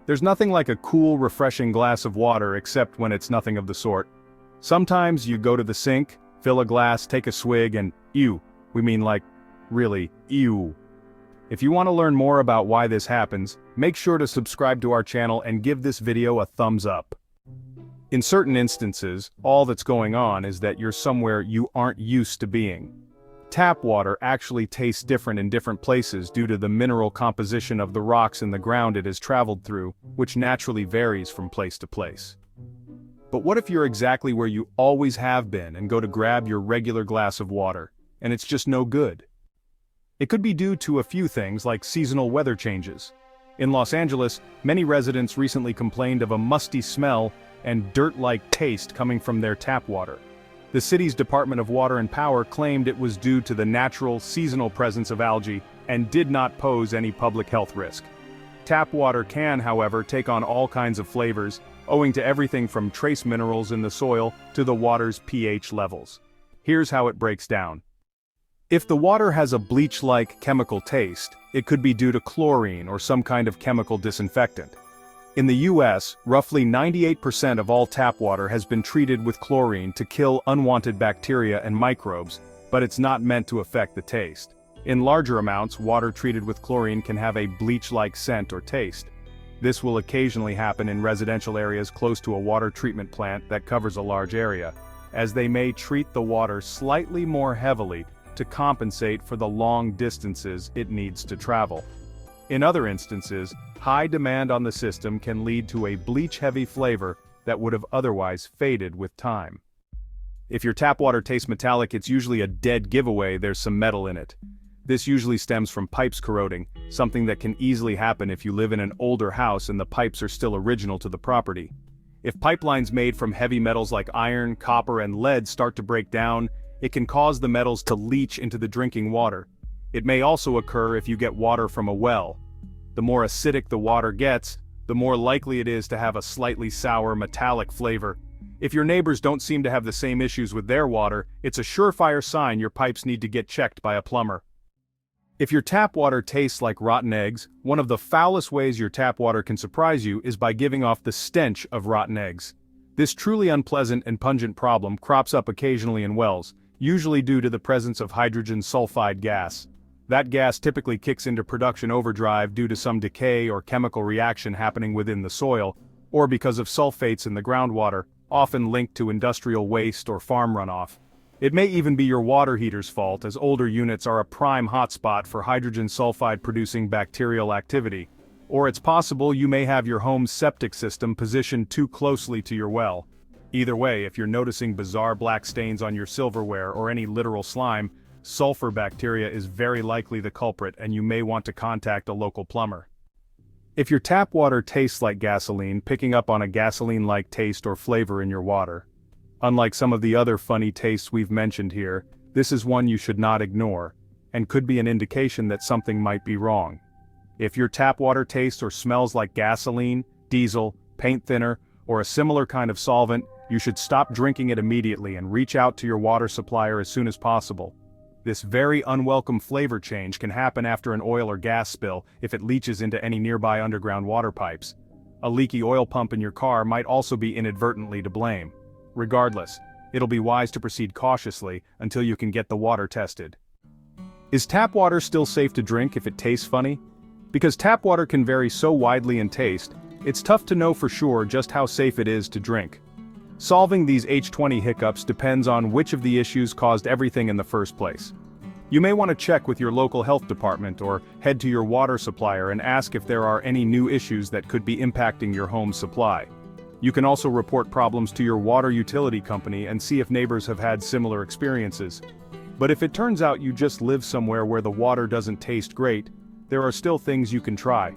There's nothing like a cool, refreshing glass of water except when it's nothing of the sort. Sometimes you go to the sink, fill a glass, take a swig, and ew. We mean like, really, ew. If you want to learn more about why this happens, make sure to subscribe to our channel and give this video a thumbs up. In certain instances, all that's going on is that you're somewhere you aren't used to being. Tap water actually tastes different in different places due to the mineral composition of the rocks in the ground it has traveled through, which naturally varies from place to place. But what if you're exactly where you always have been and go to grab your regular glass of water, and it's just no good? It could be due to a few things like seasonal weather changes. In Los Angeles, many residents recently complained of a musty smell and dirt-like taste coming from their tap water. The city's Department of Water and Power claimed it was due to the natural, seasonal presence of algae and did not pose any public health risk. Tap water can, however, take on all kinds of flavors, owing to everything from trace minerals in the soil to the water's pH levels. Here's how it breaks down. If the water has a bleach-like chemical taste, it could be due to chlorine or some kind of chemical disinfectant. In the US, roughly 98% of all tap water has been treated with chlorine to kill unwanted bacteria and microbes, but it's not meant to affect the taste. In larger amounts, water treated with chlorine can have a bleach-like scent or taste. This will occasionally happen in residential areas close to a water treatment plant that covers a large area, as they may treat the water slightly more heavily to compensate for the long distances it needs to travel. In other instances, high demand on the system can lead to a bleach-heavy flavor that would have otherwise faded with time. If your tap water tastes metallic, it's usually a dead giveaway there's some metal in it. This usually stems from pipes corroding, something that can easily happen if you live in an older house and the pipes are still original to the property. If pipelines made from heavy metals like iron, copper, and lead start to break down, it can cause the metals to leach into the drinking water. It may also occur if you get water from a well. The more acidic the water gets, the more likely it is to have a slightly sour metallic flavor. If your neighbors don't seem to have the same issues with their water, it's a surefire sign your pipes need to get checked by a plumber. If your tap water tastes like rotten eggs, one of the foulest ways your tap water can surprise you is by giving off the stench of rotten eggs. This truly unpleasant and pungent problem crops up occasionally in wells, usually due to the presence of hydrogen sulfide gas. That gas typically kicks into production overdrive due to some decay or chemical reaction happening within the soil, or because of sulfates in the groundwater, often linked to industrial waste or farm runoff. It may even be your water heater's fault, as older units are a prime hotspot for hydrogen sulfide-producing bacterial activity. Or it's possible you may have your home's septic system positioned too closely to your well. Either way, if you're noticing bizarre black stains on your silverware or any literal slime, sulfur bacteria is very likely the culprit, and you may want to contact a local plumber. If your tap water tastes like gasoline, picking up on a gasoline-like taste or flavor in your water. Unlike some of the other funny tastes we've mentioned here, this is one you should not ignore, and could be an indication that something might be wrong. If your tap water tastes or smells like gasoline, diesel, paint thinner, or a similar kind of solvent, you should stop drinking it immediately and reach out to your water supplier as soon as possible. This very unwelcome flavor change can happen after an oil or gas spill if it leaches into any nearby underground water pipes. A leaky oil pump in your car might also be inadvertently to blame. Regardless, it'll be wise to proceed cautiously until you can get the water tested. Is tap water still safe to drink if it tastes funny? Because tap water can vary so widely in taste, it's tough to know for sure just how safe it is to drink. Solving these H20 hiccups depends on which of the issues caused everything in the first place. You may want to check with your local health department or head to your water supplier and ask if there are any new issues that could be impacting your home's supply. You can also report problems to your water utility company and see if neighbors have had similar experiences. But if it turns out you just live somewhere where the water doesn't taste great, there are still things you can try.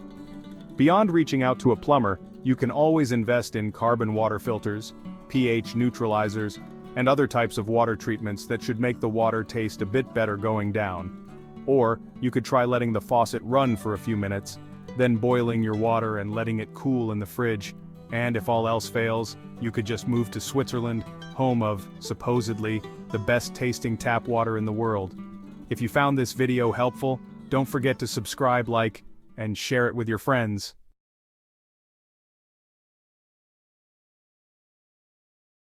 Beyond reaching out to a plumber, you can always invest in carbon water filters, pH neutralizers, and other types of water treatments that should make the water taste a bit better going down. Or, you could try letting the faucet run for a few minutes, then boiling your water and letting it cool in the fridge. And if all else fails, you could just move to Switzerland, home of, supposedly, the best tasting tap water in the world. If you found this video helpful, don't forget to subscribe, like, and share it with your friends.